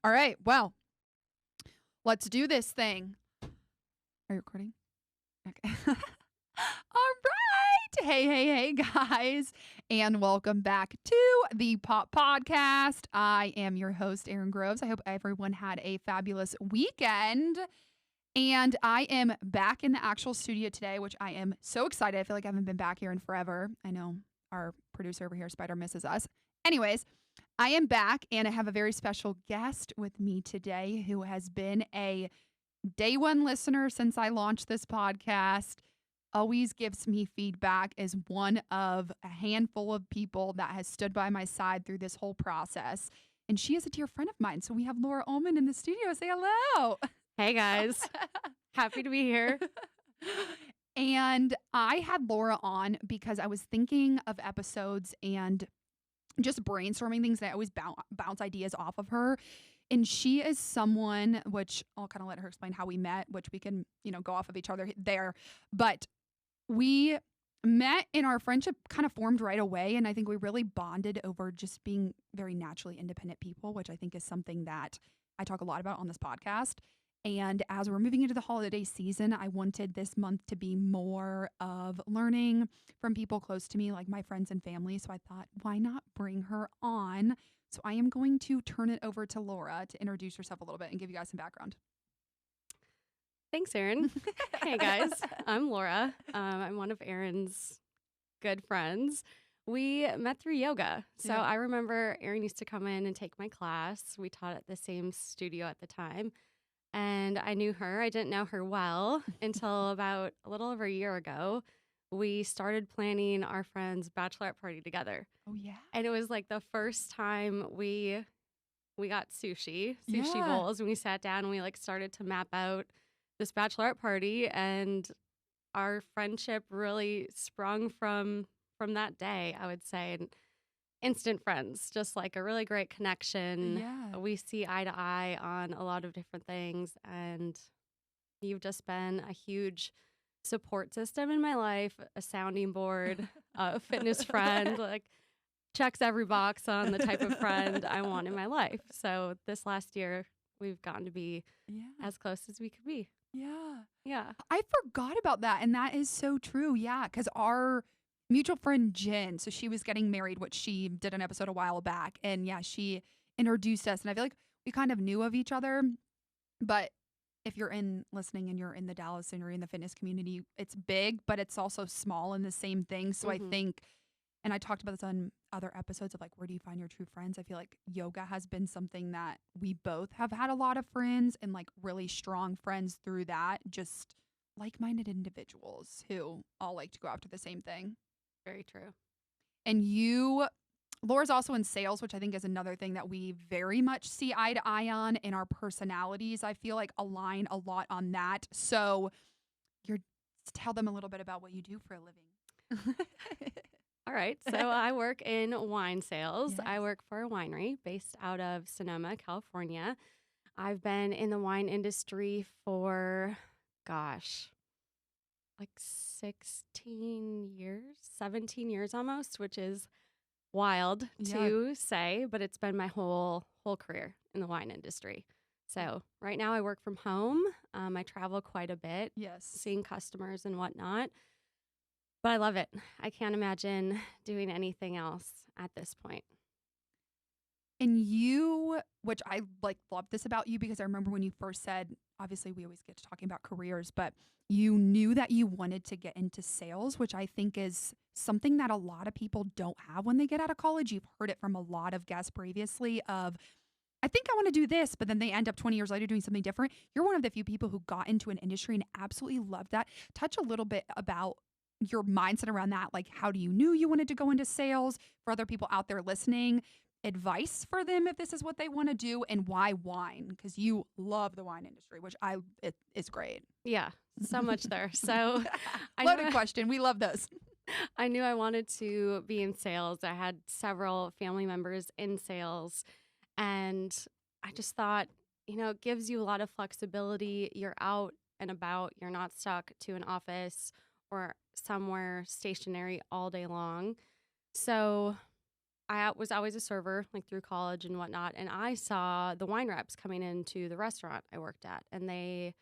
All right. Well, let's do this thing. Are you recording? Okay. All right. Hey, guys. And welcome back to the Pop Podcast. I am your host, Erin Groves. I hope everyone had a fabulous weekend. And I am back in the actual studio today, which I am so excited. I feel like I haven't been back here in forever. I know our producer over here, Spider, misses us. Anyways, I am back and I have a very special guest with me today who has been a day one listener since I launched this podcast. Always gives me feedback, is one of a handful of people that has stood by my side through this whole process. And she is a dear friend of mine. So we have Laura Ulmen in the studio. Say hello. Hey guys, happy to be here. And I had Laura on because I was thinking of episodes and just brainstorming things that I always bounce ideas off of her. And she is someone, which I'll kind of let her explain how we met, which we can, go off of each other there. But we met and our friendship kind of formed right away. And I think we really bonded over just being very naturally independent people, which I think is something that I talk a lot about on this podcast. And as we're moving into the holiday season, I wanted this month to be more of learning from people close to me, like my friends and family. So I thought, why not bring her on? So I am going to turn it over to Laura to introduce herself a little bit and give you guys some background. Thanks, Erin. Hey guys, I'm Laura. I'm one of Erin's good friends. We met through yoga. So I remember Erin used to come in and take my class. We taught at the same studio at the time. And I knew her. I didn't know her well until about a little over a year ago. We started planning our friend's bachelorette party together. Oh, yeah. And it was like the first time we got sushi Yeah. bowls, and we sat down and we started to map out this bachelorette party, and our friendship really sprung from that day, I would say. And instant friends, just like a really great connection. Yeah. We see eye to eye on a lot of different things, and you've just been a huge support system in my life, a sounding board, a fitness friend, checks every box on the type of friend I want in my life. So this last year, we've gotten to be as close as we could be. Yeah. Yeah. I forgot about that. And that is so true. Yeah. Because our mutual friend Jen, so she was getting married, which she did an episode a while back. And yeah, she introduced us. And I feel like we kind of knew of each other. But if you're listening and you're in the Dallas and you're in the fitness community, it's big, but it's also small in the same thing. So I think, and I talked about this on other episodes of where do you find your true friends? I feel like yoga has been something that we both have had a lot of friends and really strong friends through that, just like-minded individuals who all like to go after the same thing. Very true. And Laura's also in sales, which I think is another thing that we very much see eye to eye on, in our personalities, I feel like align a lot on that. So tell them a little bit about what you do for a living. All right. So I work in wine sales. Yes. I work for a winery based out of Sonoma, California. I've been in the wine industry for, 16 years, 17 years almost, which is wild to say, but it's been my whole career in the wine industry. So right now I work from home. I travel quite a bit, seeing customers and whatnot. But I love it. I can't imagine doing anything else at this point. And which I love this about you, because I remember when you first said, obviously we always get to talking about careers, but you knew that you wanted to get into sales, which I think is something that a lot of people don't have when they get out of college. You've heard it from a lot of guests previously of, I think I want to do this, but then they end up 20 years later doing something different. You're one of the few people who got into an industry and absolutely loved that. Touch a little bit about your mindset around that. How do you knew you wanted to go into sales? For other people out there listening, advice for them if this is what they want to do, and why wine? Because you love the wine industry, which it is great. Yeah, so much there. So loaded question. We love those. I knew I wanted to be in sales. I had several family members in sales, and I just thought, it gives you a lot of flexibility. You're out and about. You're not stuck to an office or somewhere stationary all day long. So I was always a server, like through college and whatnot. And I saw the wine reps coming into the restaurant I worked at, and they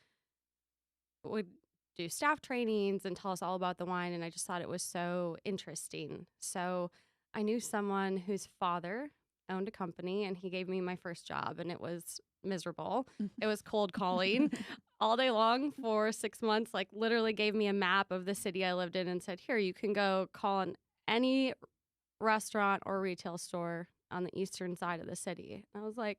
would do staff trainings and tell us all about the wine. And I just thought it was so interesting. So I knew someone whose father owned a company, and he gave me my first job, and it was miserable. It was cold calling all day long for 6 months, like literally gave me a map of the city I lived in and said, here, you can go call on any restaurant or retail store on the eastern side of the city. And I was like,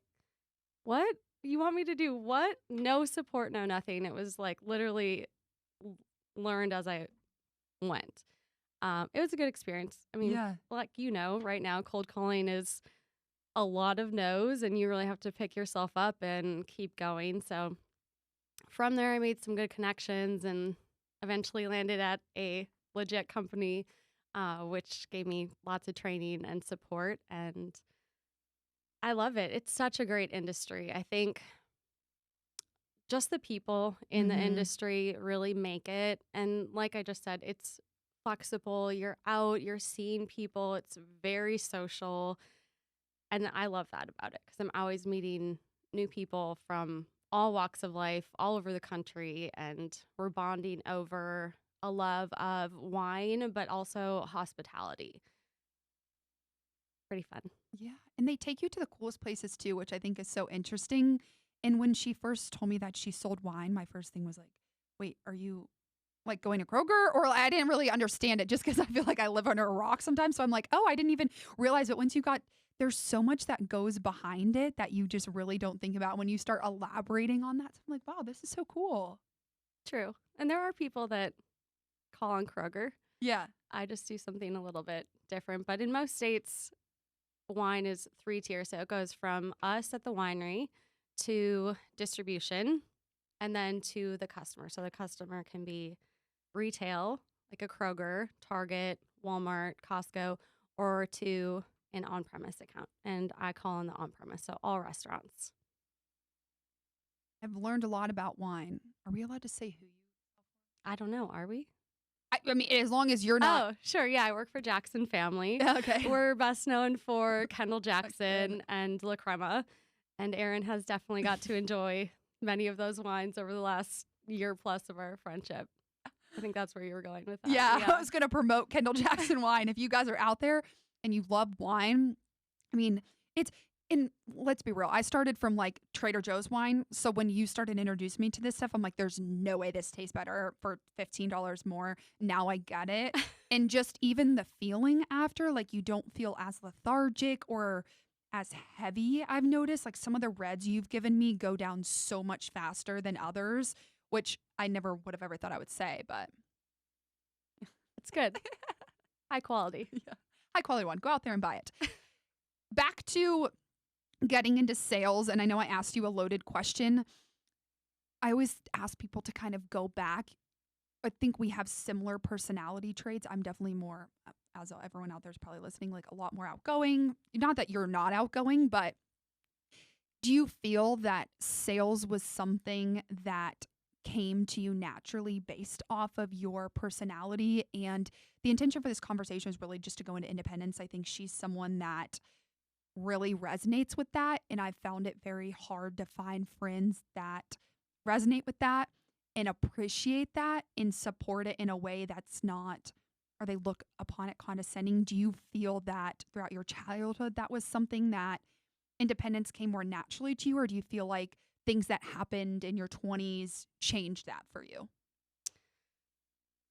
what? You want me to do what? No support, no nothing. It was like literally learned as I went. It was a good experience. I mean, Yeah. like, right now, cold calling is a lot of no's, and you really have to pick yourself up and keep going. So from there, I made some good connections and eventually landed at a legit company, which gave me lots of training and support. And I love it. It's such a great industry. I think just the people in the industry really make it. And like I just said, it's flexible. You're out, you're seeing people. It's very social. And I love that about it because I'm always meeting new people from all walks of life, all over the country. And we're bonding over a love of wine, but also hospitality. Pretty fun. Yeah. And they take you to the coolest places too, which I think is so interesting. And when she first told me that she sold wine, my first thing was like, wait, are you like going to Kroger? Or I didn't really understand it just because I feel like I live under a rock sometimes. So I'm like, oh, I didn't even realize it. There's so much that goes behind it that you just really don't think about when you start elaborating on that. So I'm like, wow, this is so cool. True. And there are people that call on Kroger. Yeah. I just do something a little bit different. But in most states, wine is 3 tiers. So it goes from us at the winery to distribution and then to the customer. So the customer can be retail, like a Kroger, Target, Walmart, Costco, or to an on-premise account. And I call on the on-premise, so all restaurants. I've learned a lot about wine. Are we allowed to say who you? I don't know. Are we? I mean, as long as you're not. Oh, sure. Yeah, I work for Jackson Family. Okay. We're best known for Kendall Jackson and La Crema. And Erin has definitely got to enjoy many of those wines over the last year plus of our friendship. I think that's where you were going with that. Yeah. I was going to promote Kendall Jackson wine. If you guys are out there and you love wine, I mean, let's be real. I started from like Trader Joe's wine. So when you started introducing me to this stuff, I'm like, there's no way this tastes better for $15 more. Now I get it. And just even the feeling after, like you don't feel as lethargic or as heavy. I've noticed like some of the reds you've given me go down so much faster than others, which I never would have ever thought I would say, but it's good. High quality. Yeah. High quality one. Go out there and buy it. Back to getting into sales, and I know I asked you a loaded question. I always ask people to kind of go back. I think we have similar personality traits. I'm definitely more, as everyone out there is probably listening, like a lot more outgoing. Not that you're not outgoing, but do you feel that sales was something that came to you naturally based off of your personality? And the intention for this conversation is really just to go into independence. I think she's someone that really resonates with that. And I found it very hard to find friends that resonate with that and appreciate that and support it in a way that's not, or they look upon it condescending. Do you feel that throughout your childhood, that was something that independence came more naturally to you? Or do you feel like things that happened in your 20s changed that for you?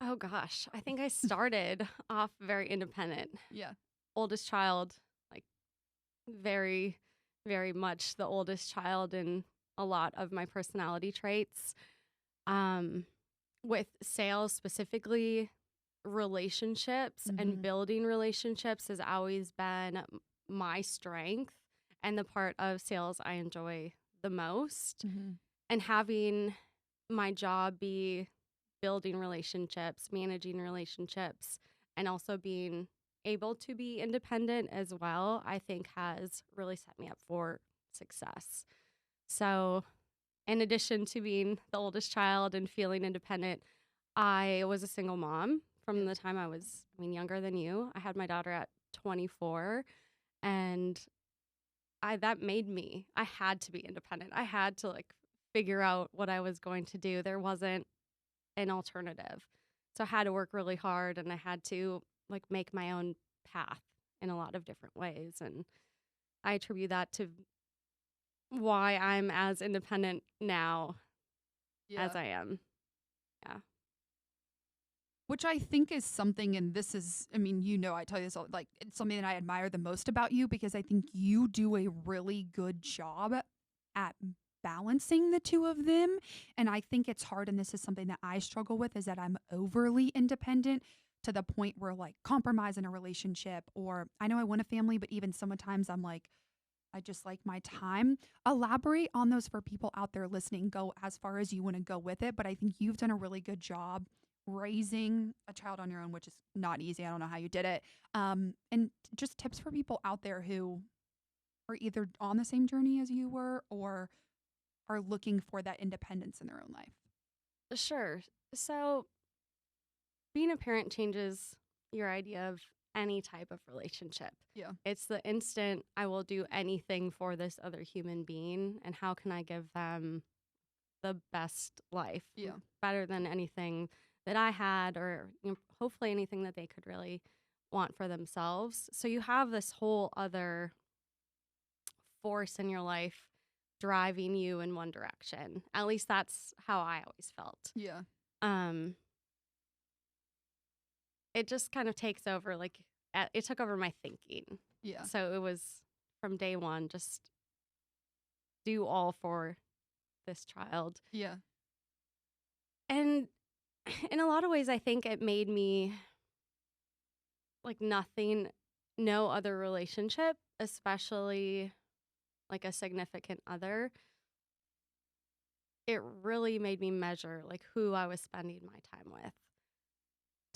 Oh gosh, I think I started off very independent. Yeah. Oldest child, like very, very much the oldest child in a lot of my personality traits. With sales specifically, relationships and building relationships has always been my strength and the part of sales I enjoy the most. And having my job be building relationships, managing relationships, and also being able to be independent as well, I think has really set me up for success. So in addition to being the oldest child and feeling independent, I was a single mom from the time I was, younger than you. I had my daughter at 24. And that made me, I had to be independent. I had to like figure out what I was going to do. There wasn't an alternative. So I had to work really hard, and I had to like make my own path in a lot of different ways. And I attribute that to why I'm as independent now Yeah. as I am. Yeah. Which I think is something, and this is, I mean, I tell you this, like, it's something that I admire the most about you because I think you do a really good job at balancing the two of them. And I think it's hard, and this is something that I struggle with, is that I'm overly independent to the point where, like, compromise in a relationship, or I know I want a family, but even sometimes I'm like, I just like my time. Elaborate on those for people out there listening. Go as far as you want to go with it. But I think you've done a really good job raising a child on your own, which is not easy. I don't know how you did it. And just tips for people out there who are either on the same journey as you were or are looking for that independence in their own life. Sure. So being a parent changes your idea of any type of relationship. Yeah. It's the instant I will do anything for this other human being, and how can I give them the best life, Yeah. better than anything that I had, or hopefully anything that they could really want for themselves. So you have this whole other force in your life driving you in one direction. At least that's how I always felt. Yeah. Um, it just kind of takes over, like, it took over my thinking. Yeah. So it was from day one, just do all for this child. Yeah. And in a lot of ways, I think it made me like no other relationship, especially like a significant other. It really made me measure like who I was spending my time with,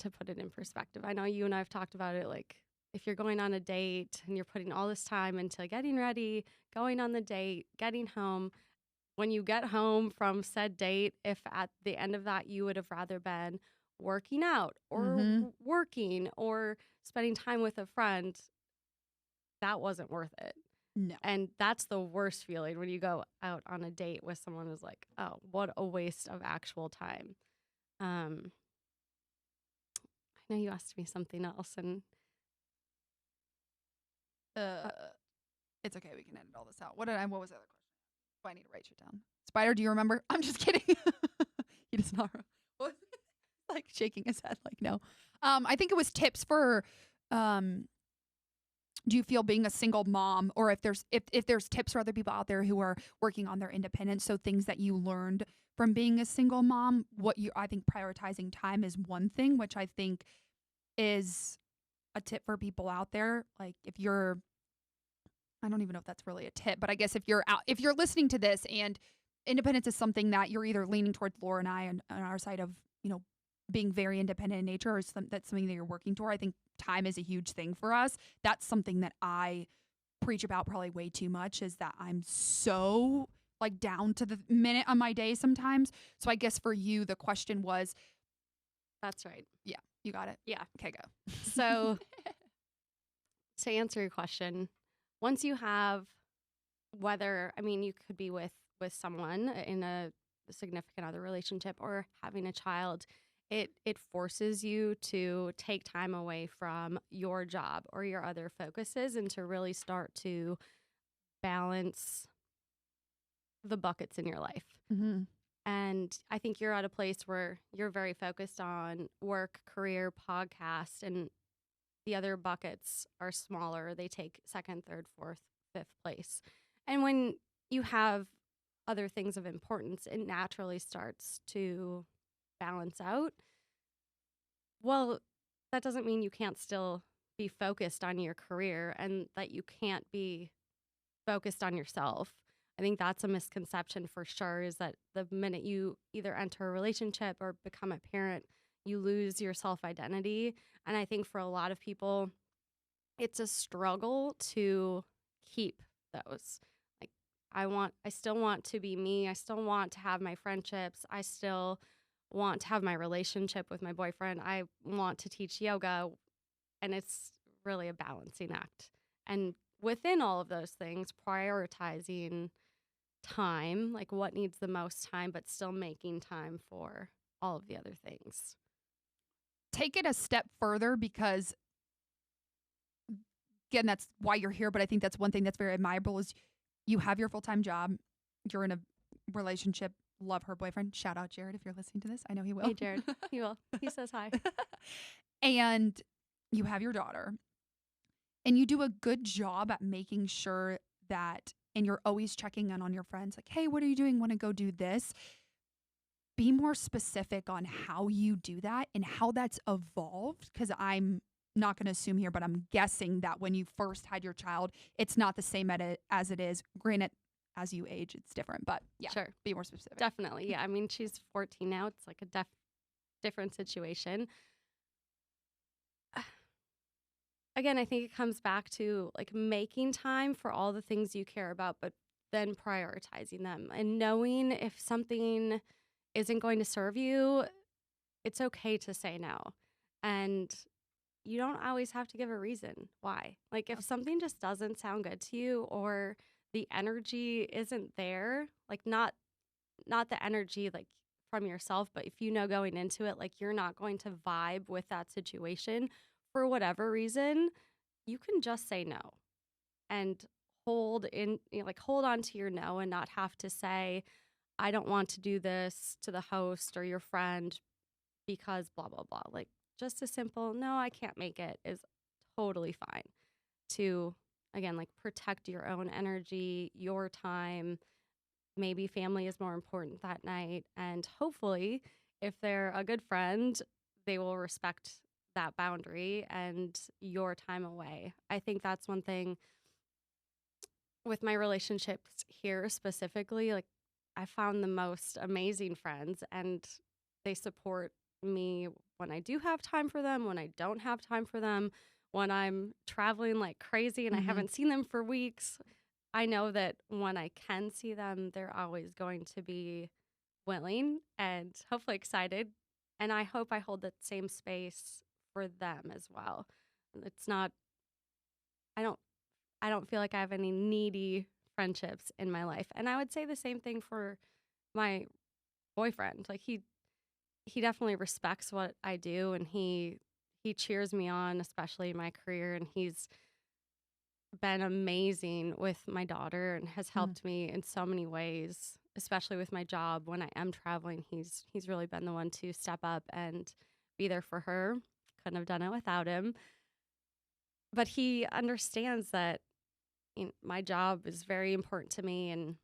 to put it in perspective. I know you and I have talked about it, like if you're going on a date and you're putting all this time into getting ready, going on the date, getting home, when you get home from said date, if at the end of that you would have rather been working out or Mm-hmm. working or spending time with a friend, that wasn't worth it. No. And that's the worst feeling when you go out on a date with someone who's like, oh, what a waste of actual time. I know you asked me something else, and Uh, it's okay. We can edit all this out. What was the other question? Do I need to write you down? Spider, do you remember? I'm just kidding. He does not. What? Like shaking his head, like no. I think it was tips for. Do you feel being a single mom, or if there's tips for other people out there who are working on their independence? So things that you learned from being a single mom. I think prioritizing time is one thing, which I think is a tip for people out there. Like if you're I don't even know if that's really a tip, but I guess if you're listening to this and independence is something that you're either leaning towards Laura and I on our side of, being very independent in nature, or that's something that you're working toward. I think time is a huge thing for us. That's something that I preach about probably way too much, is that I'm so like down to the minute on my day sometimes. So I guess for you, the question was, that's right. yeah, you got it. Yeah. Okay, go. So to answer your question, once you have, you could be with someone in a significant other relationship or having a child, it forces you to take time away from your job or your other focuses, and to really start to balance the buckets in your life. Mm-hmm. And I think you're at a place where you're very focused on work, career, podcast, and the other buckets are smaller. They take second, third, fourth, fifth place. And when you have other things of importance, it naturally starts to balance out. Well, that doesn't mean you can't still be focused on your career and that you can't be focused on yourself. I think that's a misconception for sure, is that the minute you either enter a relationship or become a parent, you lose your self-identity. And I think for a lot of people, it's a struggle to keep those. Like, I still want to be me. I still want to have my friendships. I still want to have my relationship with my boyfriend. I want to teach yoga. And it's really a balancing act. And within all of those things, prioritizing time, like what needs the most time, but still making time for all of the other things. Take it a step further because, again, that's why you're here. But I think that's one thing that's very admirable is you have your full-time job. You're in a relationship. Love her boyfriend. Shout out Jared if you're listening to this. I know he will. Hey, Jared. He will. He says hi. And you have your daughter. And you do a good job at making sure that, and you're always checking in on your friends, like, hey, what are you doing? Want to go do this? Be more specific on how you do that and how that's evolved. Because I'm not going to assume here, but I'm guessing that when you first had your child, it's not the same as it is. Granted, as you age, it's different. But yeah, Sure. Be more specific. Definitely. Yeah. I mean, she's 14 now. It's like a different situation. Again, I think it comes back to like making time for all the things you care about, but then prioritizing them and knowing if something isn't going to serve you, it's okay to say no. And you don't always have to give a reason why. Like if something just doesn't sound good to you or the energy isn't there, like not the energy like from yourself, but if you know going into it, like you're not going to vibe with that situation for whatever reason, you can just say no and hold on to your no and not have to say, I don't want to do this to the host or your friend because blah, blah, blah. Like just a simple, no, I can't make it is totally fine to, again, like protect your own energy, your time. Maybe family is more important that night. And hopefully, if they're a good friend, they will respect that boundary and your time away. I think that's one thing with my relationships here specifically. Like, I found the most amazing friends, and they support me when I do have time for them, when I don't have time for them, when I'm traveling like crazy and I haven't seen them for weeks. I know that when I can see them, they're always going to be willing and hopefully excited. And I hope I hold that same space for them as well. It's not, I don't feel like I have any needy friendships in my life. And I would say the same thing for my boyfriend. Like he definitely respects what I do, and he cheers me on, especially in my career, and he's been amazing with my daughter and has helped me in so many ways, especially with my job. When I am traveling, he's really been the one to step up and be there for her. Couldn't have done it without him. But he understands that my job is very important to me, and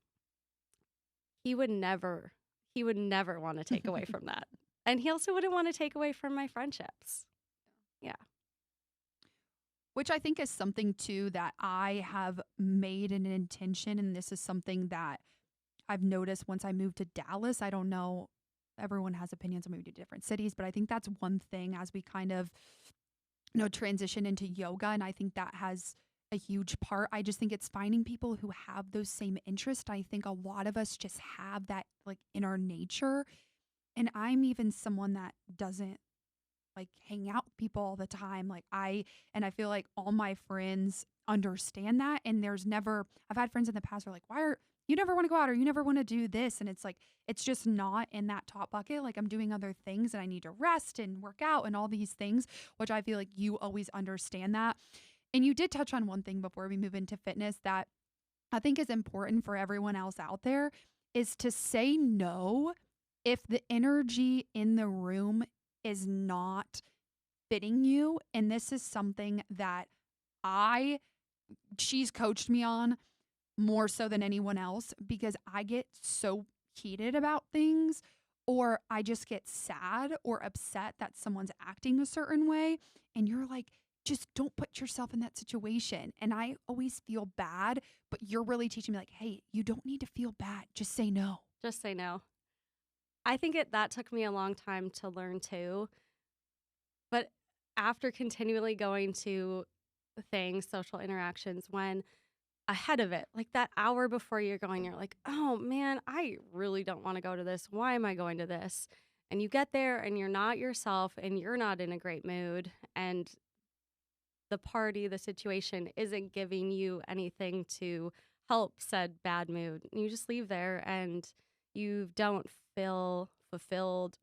he would never want to take away from that. And he also wouldn't want to take away from my friendships. Yeah. Which I think is something too that I have made an intention. And this is something that I've noticed once I moved to Dallas. I don't know, everyone has opinions on moving to different cities, but I think that's one thing as we kind of, transition into yoga. And I think that has a huge part. I just think it's finding people who have those same interests. I think a lot of us just have that like in our nature. And I'm even someone that doesn't like hang out with people all the time. Like I feel like all my friends understand that. And I've had friends in the past who are like, why are you never want to go out or you never want to do this? And it's like, it's just not in that top bucket. Like I'm doing other things and I need to rest and work out and all these things, which I feel like you always understand that. And you did touch on one thing before we move into fitness that I think is important for everyone else out there is to say no if the energy in the room is not fitting you. And this is something that she's coached me on more so than anyone else because I get so heated about things or I just get sad or upset that someone's acting a certain way. And you're like, just don't put yourself in that situation. And I always feel bad, but you're really teaching me like, hey, you don't need to feel bad. Just say no. Just say no. I think that took me a long time to learn too. But after continually going to things, social interactions, when ahead of it, like that hour before you're going, you're like, oh man, I really don't want to go to this. Why am I going to this? And you get there and you're not yourself and you're not in a great mood. And the party, the situation isn't giving you anything to help said bad mood. You just leave there and you don't feel fulfilled,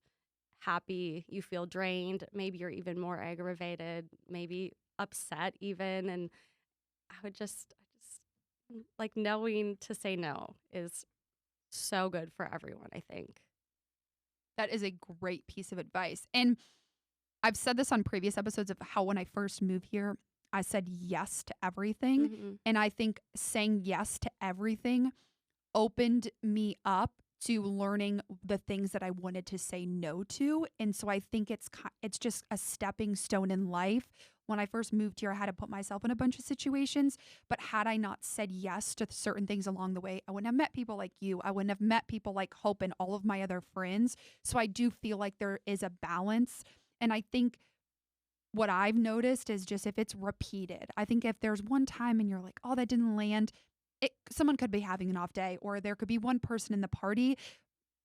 happy, you feel drained. Maybe you're even more aggravated, maybe upset even. And I just like knowing to say no is so good for everyone, I think. That is a great piece of advice. And I've said this on previous episodes of how when I first moved here, I said yes to everything. Mm-hmm. And I think saying yes to everything opened me up to learning the things that I wanted to say no to. And so I think it's just a stepping stone in life. When I first moved here, I had to put myself in a bunch of situations, but had I not said yes to certain things along the way, I wouldn't have met people like you. I wouldn't have met people like Hope and all of my other friends. So I do feel like there is a balance. And I think what I've noticed is just if it's repeated, I think if there's one time and you're like, oh, that didn't land, someone could be having an off day or there could be one person in the party.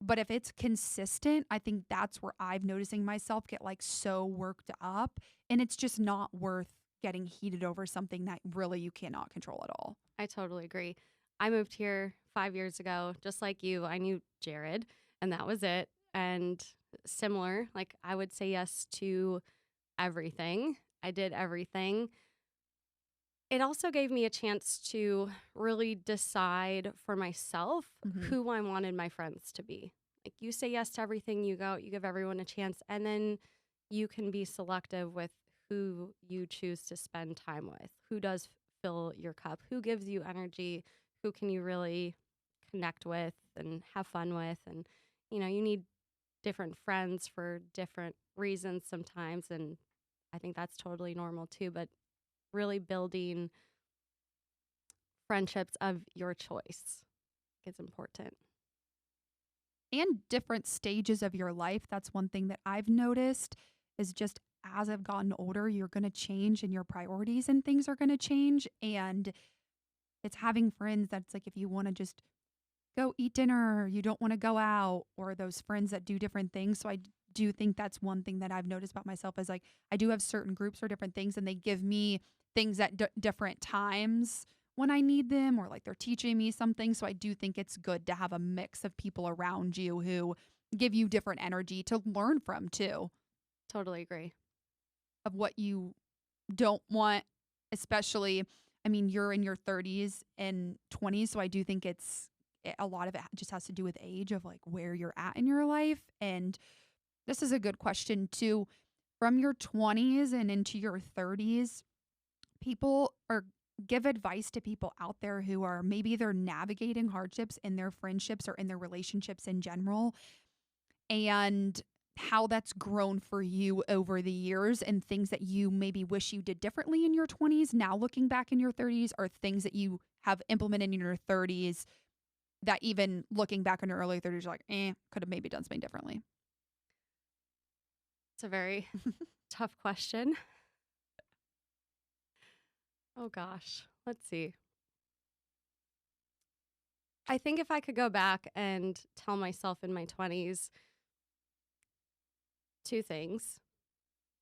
But if it's consistent, I think that's where I've noticing myself get like so worked up, and it's just not worth getting heated over something that really you cannot control at all. I totally agree. I moved here 5 years ago, just like you. I knew Jared, and that was it. And similar, like I would say yes to everything. I did everything. It also gave me a chance to really decide for myself Mhm. who I wanted my friends to be. Like you say yes to everything, you go, you give everyone a chance, and then you can be selective with who you choose to spend time with, who does fill your cup, who gives you energy, who can you really connect with and have fun with. And, you need different friends for different reasons sometimes. And I think that's totally normal too. But really building friendships of your choice is important. And different stages of your life. That's one thing that I've noticed is just as I've gotten older, you're going to change and your priorities and things are going to change. And it's having friends that's like if you want to just go eat dinner, or you don't want to go out, or those friends that do different things. So I do think that's one thing that I've noticed about myself is like I do have certain groups for different things and they give me things at different times when I need them, or like they're teaching me something. So I do think it's good to have a mix of people around you who give you different energy to learn from too, Totally agree. of what you don't want, especially, I mean, you're in your 30s and 20s. So I do think a lot of it just has to do with age of like where you're at in your life. And this is a good question too. From your 20s and into your 30s, people or give advice to people out there who are maybe they're navigating hardships in their friendships or in their relationships in general, and how that's grown for you over the years and things that you maybe wish you did differently in your 20s now looking back in your 30s, or things that you have implemented in your 30s that even looking back in your early 30s you're like could have maybe done something differently. It's a very tough question. Oh gosh, let's see. I think if I could go back and tell myself in my 20s two things: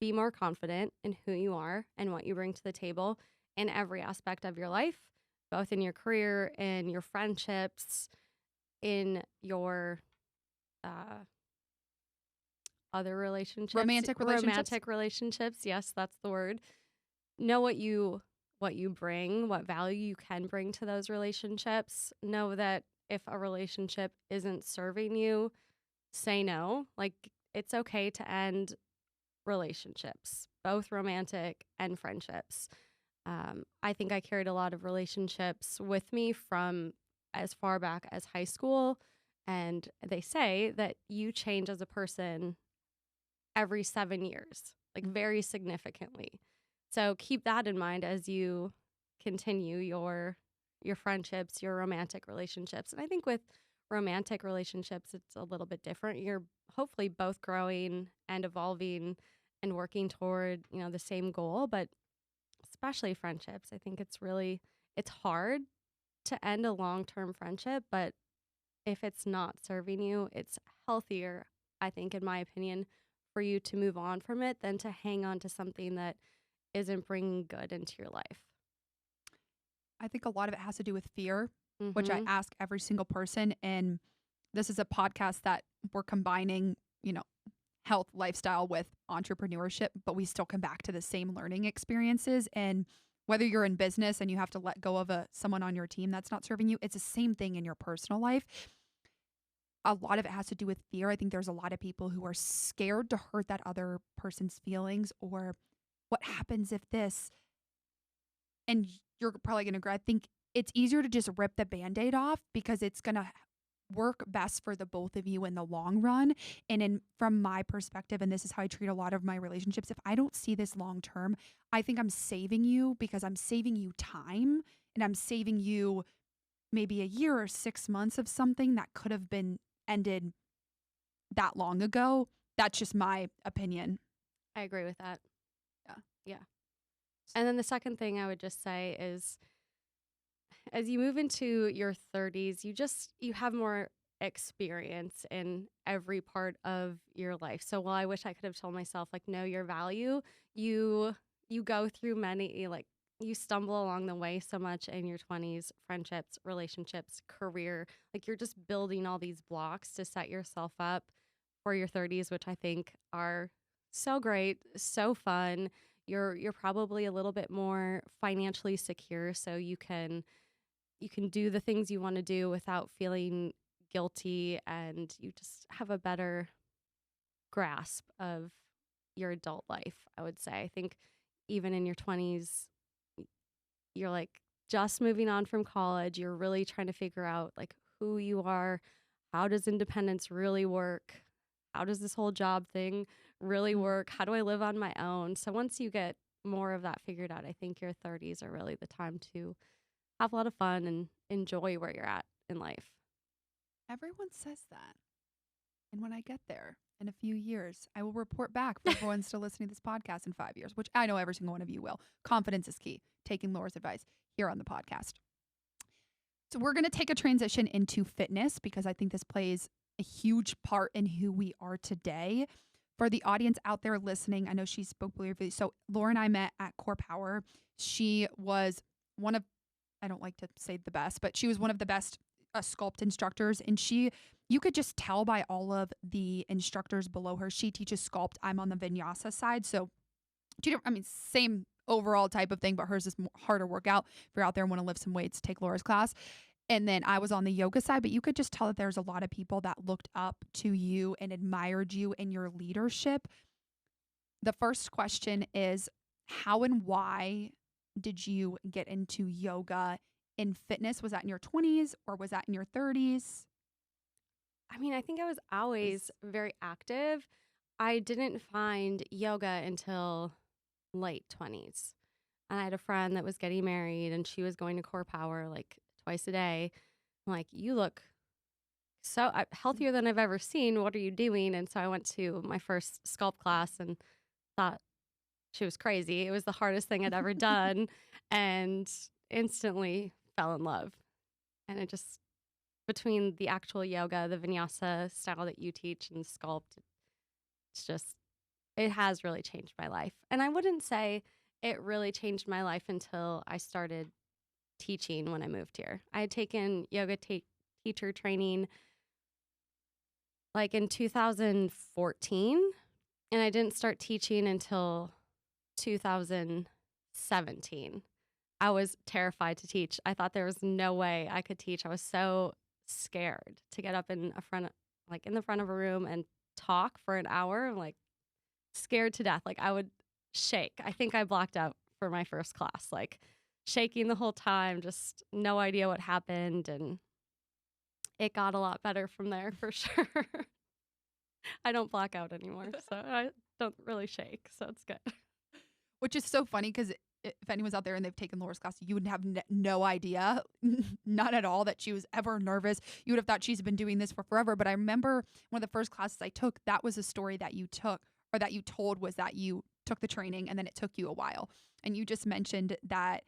be more confident in who you are and what you bring to the table in every aspect of your life, both in your career, in your friendships, in your other relationships, Romantic relationships. relationships. Yes, that's the word. Know what you bring, what value you can bring to those relationships. Know that if a relationship isn't serving you, say no. Like it's okay to end relationships, both romantic and friendships. I think I carried a lot of relationships with me from as far back as high school. And they say that you change as a person every 7 years, like very significantly. So keep that in mind as you continue your friendships, your romantic relationships. And I think with romantic relationships, it's a little bit different. You're hopefully both growing and evolving and working toward, the same goal, but especially friendships, I think it's hard to end a long-term friendship, but if it's not serving you, it's healthier, I think, in my opinion, for you to move on from it than to hang on to something that isn't bringing good into your life? I think a lot of it has to do with fear, which I Mm-hmm. ask every single person. And this is a podcast that we're combining, health, lifestyle with entrepreneurship, but we still come back to the same learning experiences. And whether you're in business and you have to let go of someone on your team that's not serving you, it's the same thing in your personal life. A lot of it has to do with fear. I think there's a lot of people who are scared to hurt that other person's feelings, or what happens if this, and you're probably going to agree. I think it's easier to just rip the Band-Aid off because it's going to work best for the both of you in the long run. And from my perspective, and this is how I treat a lot of my relationships, if I don't see this long term, I think I'm saving you because I'm saving you time, and I'm saving you maybe a year or 6 months of something that could have been ended that long ago. That's just my opinion. I agree with that. Yeah. Yeah. And then the second thing I would just say is, as you move into your 30s, you have more experience in every part of your life. So while I wish I could have told myself, like, know your value, you go through many, like, you stumble along the way so much in your 20s, friendships, relationships, career. Like, you're just building all these blocks to set yourself up for your 30s, which I think are so great, so fun. You're probably a little bit more financially secure, so you can do the things you want to do without feeling guilty, and you just have a better grasp of your adult life, I would say. I think even in your 20s, you're like just moving on from college. You're really trying to figure out like who you are. How does independence really work? How does this whole job thing really work? How do I live on my own? So once you get more of that figured out, I think your 30s are really the time to have a lot of fun and enjoy where you're at in life. Everyone says that. And when I get there in a few years, I will report back for everyone still listening to this podcast in 5 years, which I know every single one of you will. Confidence is key. Taking Laura's advice here on the podcast. So we're going to take a transition into fitness because I think this plays a huge part in who we are today. For the audience out there listening, I know she spoke briefly. So Laura and I met at Core Power. She was one of, I don't like to say the best, but she was one of the best sculpt instructors. And you could just tell by all of the instructors below her. She teaches sculpt. I'm on the vinyasa side. So, same overall type of thing, but hers is harder workout. If you're out there and want to lift some weights, take Laura's class. And then I was on the yoga side, but you could just tell that there's a lot of people that looked up to you and admired you and your leadership. The first question is, how and why did you get into yoga and fitness? Was that in your 20s or was that in your 30s? I mean, I think I was always very active. I didn't find yoga until late 20s. And I had a friend that was getting married and she was going to Core Power like twice a day. I'm like, you look so healthier than I've ever seen. What are you doing? And so I went to my first sculpt class and thought she was crazy. It was the hardest thing I'd ever done, and instantly fell in love. And it just, between the actual yoga, the vinyasa style that you teach, and sculpt, it has really changed my life. And I wouldn't say it really changed my life until I started teaching when I moved here. I had taken yoga teacher training like in 2014, and I didn't start teaching until 2017. I was terrified to teach. I thought there was no way I could teach. I was so scared to get up in the front of a room and talk for an hour. I'm like scared to death. Like I would shake. I think I blocked out for my first class, like shaking the whole time, just no idea what happened. And it got a lot better from there for sure. I don't black out anymore, so I don't really shake. So it's good. Which is so funny because if anyone's out there and they've taken Laura's class, you would have no idea, not at all, that she was ever nervous. You would have thought she's been doing this for forever. But I remember one of the first classes I took, that was a story that you took, or that you told, was that you took the training and then it took you a while. And you just mentioned that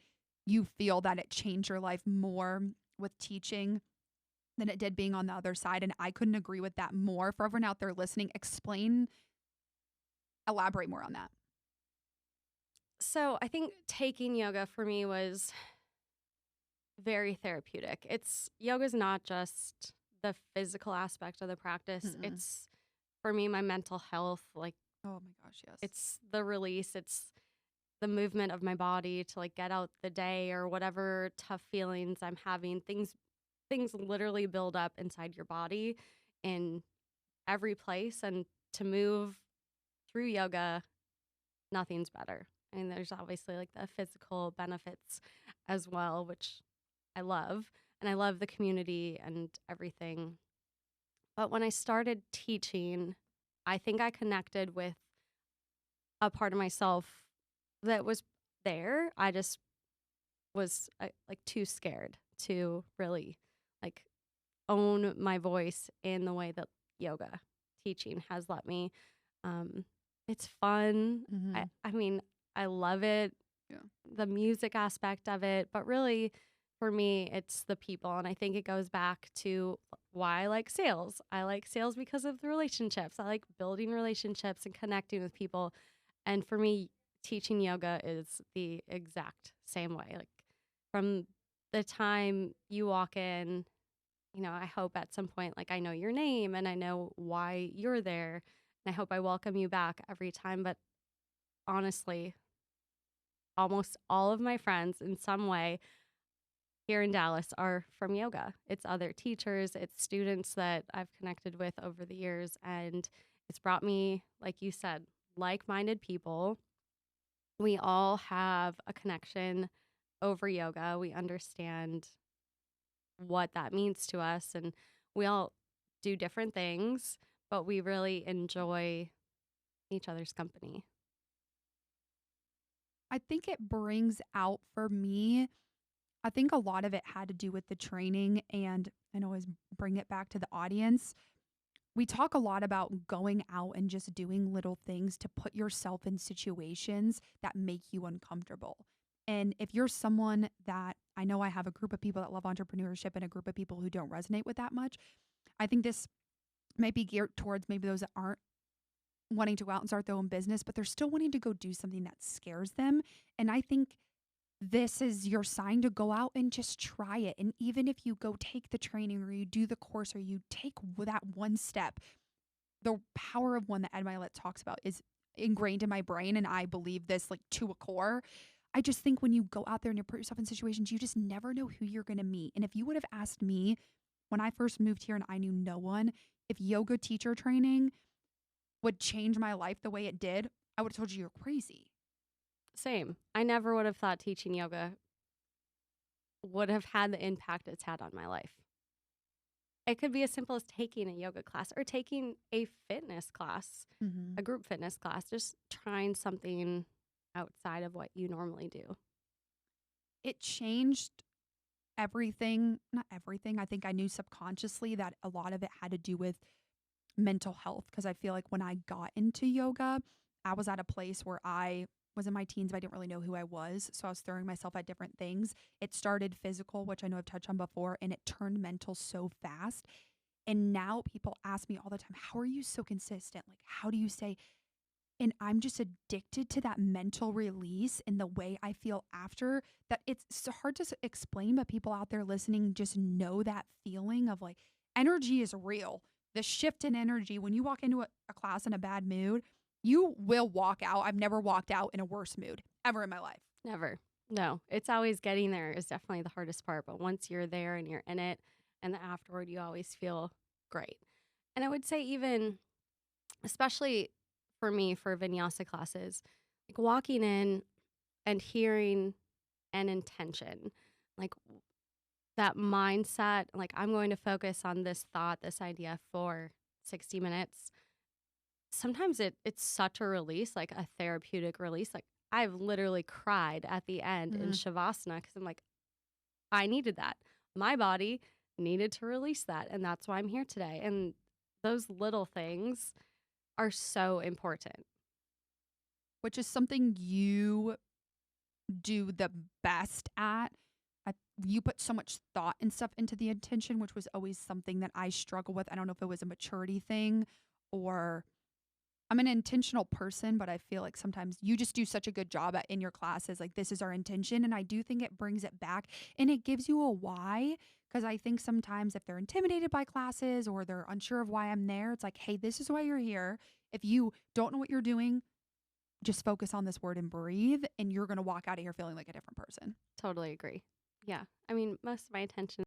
you feel that it changed your life more with teaching than it did being on the other side. And I couldn't agree with that more. For everyone out there listening, elaborate more on that. So I think taking yoga for me was very therapeutic. Yoga's not just the physical aspect of the practice. Mm-mm. It's for me my mental health, like Oh my gosh, yes. it's the release, it's the movement of my body to like get out the day or whatever tough feelings I'm having. Things literally build up inside your body in every place, and to move through yoga, nothing's better. I mean, there's obviously like the physical benefits as well, which I love. And I love the community and everything. But when I started teaching, I think I connected with a part of myself that was there. I just was like too scared to really like own my voice in the way that yoga teaching has let me. Um, it's fun. Mm-hmm. I mean, I love it, Yeah. the music aspect of it, but really for me, it's the people. And I think it goes back to why I like sales. I like sales because of the relationships. I like building relationships and connecting with people. And for me, teaching yoga is the exact same way. Like from the time you walk in, I hope at some point, like, I know your name and I know why you're there. And I hope I welcome you back every time. But honestly, almost all of my friends in some way here in Dallas are from yoga. It's other teachers, it's students that I've connected with over the years. And it's brought me, like you said, like minded people. We all have a connection over yoga. We understand what that means to us. And we all do different things, but we really enjoy each other's company. I think it brings out for me, I think a lot of it had to do with the training, and I always bring it back to the audience. We talk a lot about going out and just doing little things to put yourself in situations that make you uncomfortable. And if you're someone that I know, I have a group of people that love entrepreneurship and a group of people who don't resonate with that much. I think this might be geared towards maybe those that aren't wanting to go out and start their own business, but they're still wanting to go do something that scares them. And I think this is your sign to go out and just try it. And even if you go take the training or you do the course or you take that one step, the power of one that Ed Milet talks about is ingrained in my brain. And I believe this like to a core. I just think when you go out there and you put yourself in situations, you just never know who you're going to meet. And if you would have asked me when I first moved here and I knew no one, if yoga teacher training would change my life the way it did, I would have told you you're crazy. Same. I never would have thought teaching yoga would have had the impact it's had on my life. It could be as simple as taking a yoga class or taking a fitness class, Mm-hmm. a group fitness class, just trying something outside of what you normally do. It changed everything, not everything. I think I knew subconsciously that a lot of it had to do with mental health because I feel like when I got into yoga, I was at a place where I was in my teens, but I didn't really know who I was. So I was throwing myself at different things. It started physical, which I know I've touched on before, and it turned mental so fast. And now people ask me all the time, how are you so consistent? Like, how do you say? And I'm just addicted to that mental release and the way I feel after that. It's so hard to explain, but people out there listening just know that feeling of like energy is real. The shift in energy when you walk into a class in a bad mood, you will walk out. I've never walked out in a worse mood ever in my life. Never. No, it's always getting there is definitely the hardest part. But once you're there and you're in it, and then afterward, you always feel great. And I would say, even, especially for me, for vinyasa classes, like walking in and hearing an intention, like that mindset, like I'm going to focus on this thought, this idea for 60 minutes. Sometimes it's such a release, like a therapeutic release. Like I've literally cried at the end in Shavasana because I'm like, I needed that. My body needed to release that. And that's why I'm here today. And those little things are so important. Which is something you do the best at. You put so much thought and stuff into the intention, which was always something that I struggle with. I don't know if it was a maturity thing or I'm an intentional person, but I feel like sometimes you just do such a good job at in your classes. Like, this is our intention. And I do think it brings it back and it gives you a why. Because I think sometimes if they're intimidated by classes or they're unsure of why I'm there, it's like, hey, this is why you're here. If you don't know what you're doing, just focus on this word and breathe. And you're going to walk out of here feeling like a different person. Totally agree. Yeah. I mean, most of my attention